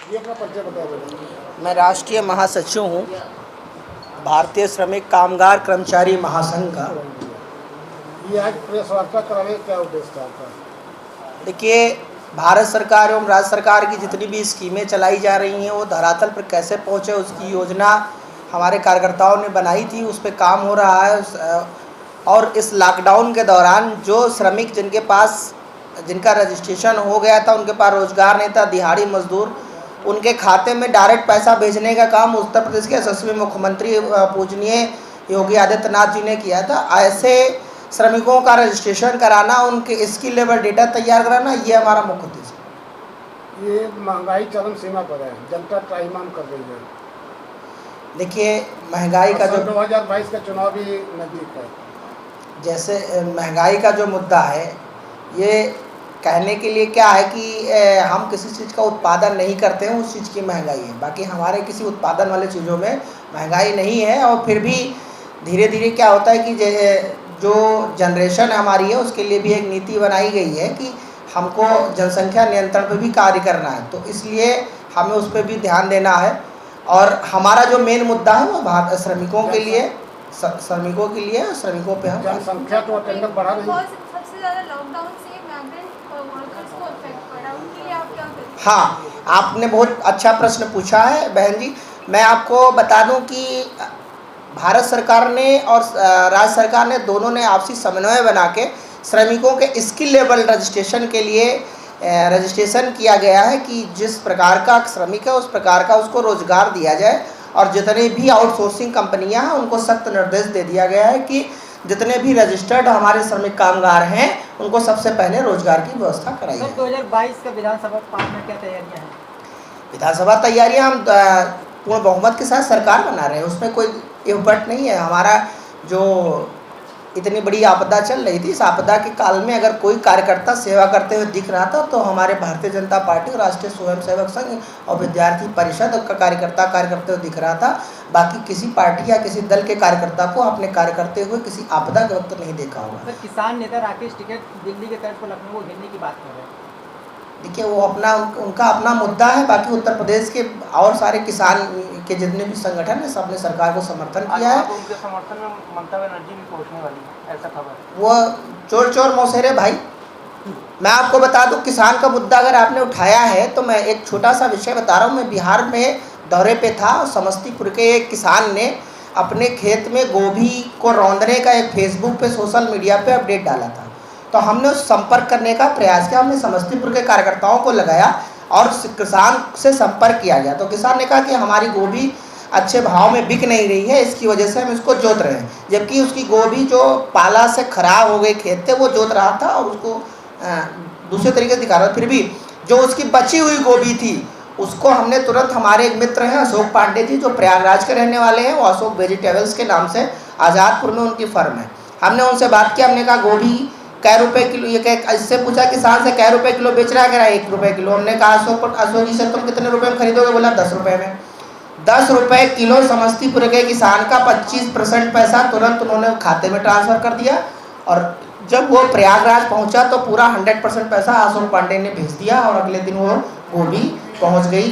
ये अपना परिचय बता दें। मैं राष्ट्रीय महासचिव हूँ भारतीय श्रमिक कामगार कर्मचारी महासंघ का। ये आज प्रेस वार्ता कराने का क्या उद्देश्य था आपका? देखिए, भारत सरकार एवं राज्य सरकार की जितनी भी स्कीमें चलाई जा रही हैं वो धरातल पर कैसे पहुँचे उसकी योजना हमारे कार्यकर्ताओं ने बनाई थी, उस पर काम हो रहा है। और इस लॉकडाउन के दौरान जो श्रमिक जिनका रजिस्ट्रेशन हो गया था, उनके पास रोजगार नहीं था, दिहाड़ी मजदूर, उनके खाते में डायरेक्ट पैसा भेजने का काम उत्तर प्रदेश के यशस्वी मुख्यमंत्री पूजनीय योगी आदित्यनाथ जी ने किया था। ऐसे श्रमिकों का रजिस्ट्रेशन कराना, उनके स्किल लेवल डेटा तैयार कराना, ये हमारा मुख्य उद्देश्य। ये महंगाई चरम सीमा पर है, जनता त्राहिमाम कर रही है। देखिए, महंगाई का जो 2022 का चुनाव भी नजदीक है। जैसे महंगाई का जो मुद्दा है, ये कहने के लिए क्या है कि हम किसी चीज़ का उत्पादन नहीं करते हैं, उस चीज़ की महंगाई है। बाकी हमारे किसी उत्पादन वाले चीज़ों में महंगाई नहीं है। और फिर भी धीरे धीरे क्या होता है कि जो जनरेशन हमारी है उसके लिए भी एक नीति बनाई गई है कि हमको जनसंख्या नियंत्रण पर भी कार्य करना है, तो इसलिए हमें उस पर भी ध्यान देना है। और हमारा जो मेन मुद्दा है वो श्रमिकों के लिए श्रमिकों पे हम जनसंख्या तो अटेंडेंस बढ़ा रही है। सबसे ज़्यादा लॉकडाउन से मैग्रेंट वर्कर्स को अफेक्ट पड़ा, उनके लिए आप क्या कहते हैं? हाँ, आपने बहुत अच्छा प्रश्न पूछा है बहन जी। मैं आपको बता दूं कि भारत सरकार ने और राज्य सरकार ने दोनों ने आपसी समन्वय बना के श्रमिकों के स्किल लेवल रजिस्ट्रेशन के लिए रजिस्ट्रेशन किया गया है कि जिस प्रकार का श्रमिक है उस प्रकार का उसको रोजगार दिया जाए। और जितने भी आउटसोर्सिंग कंपनियां हैं उनको सख्त निर्देश दे दिया गया है कि जितने भी रजिस्टर्ड हमारे श्रमिक कामगार हैं उनको सबसे पहले रोजगार की व्यवस्था कराई जाए। 2022 का विधानसभा पास में क्या तैयारियां हैं? विधानसभा तैयारियां हम पूर्ण बहुमत के साथ सरकार बना रहे हैं, उसमें कोई इफर्ट नहीं है। हमारा जो इतनी बड़ी आपदा चल रही थी, इस आपदा के काल में अगर कोई कार्यकर्ता सेवा करते हुए दिख रहा था तो हमारे भारतीय जनता पार्टी और राष्ट्रीय स्वयंसेवक संघ और विद्यार्थी परिषद का कार्यकर्ता कार्य करते हुए दिख रहा था। बाकी किसी पार्टी या किसी दल के कार्यकर्ता को अपने कार्य करते हुए किसी आपदा के वक्त नहीं देखा होगा। सर, किसान नेता राकेश टिकैत दिल्ली के तर्ज पर लखनऊ को घेरने की बात कर रहे हैं। देखिए, वो उनका अपना मुद्दा है। बाकी उत्तर प्रदेश के और सारे किसान के जितने भी संगठन है सबने सरकार को समर्थन किया है। उनके समर्थन में ममता बनर्जी भी पहुंचने वाली है, ऐसा खबर। वो चोर चोर मौसेरे भाई। मैं आपको बता दूं, किसान का मुद्दा अगर आपने उठाया है तो मैं एक छोटा सा विषय बता रहा हूँ। मैं बिहार में दौरे पे था और समस्तीपुर के एक किसान ने अपने खेत में गोभी को रौंदने का एक फेसबुक पे सोशल मीडिया पे अपडेट डाला था। तो हमने उस संपर्क करने का प्रयास किया, हमने समस्तीपुर के कार्यकर्ताओं को लगाया और किसान से संपर्क किया गया। तो किसान ने कहा कि हमारी गोभी अच्छे भाव में बिक नहीं रही है, इसकी वजह से हम इसको जोत रहे हैं। जबकि उसकी गोभी जो पाला से खराब हो गई खेत थे वो जोत रहा था और उसको दूसरे तरीके से दिखा रहा था। फिर भी जो उसकी बची हुई गोभी थी उसको हमने तुरंत, हमारे एक मित्र हैं अशोक पांडे जी जो प्रयागराज के रहने वाले हैं, वो अशोक वेजिटेबल्स के नाम से आज़ादपुर में उनकी फर्म है। हमने उनसे बात की, हमने कहा गोभी कै रुपए किलो, ये इससे पूछा किसान से कै रुपए किलो बेच रहा है, कह रहा है 1 रुपये किलो। हमने कहा अशोक जी से तुम कितने रुपए में खरीदोगे? बोला 10 रुपये में। 10 रुपये किलो समस्तीपुर के किसान का 25% पैसा तुरंत उन्होंने खाते में ट्रांसफ़र कर दिया। और जब वो प्रयागराज पहुंचा तो पूरा 100% पैसा अशोक पांडे ने भेज दिया और अगले दिन वो गोभी पहुंच गई।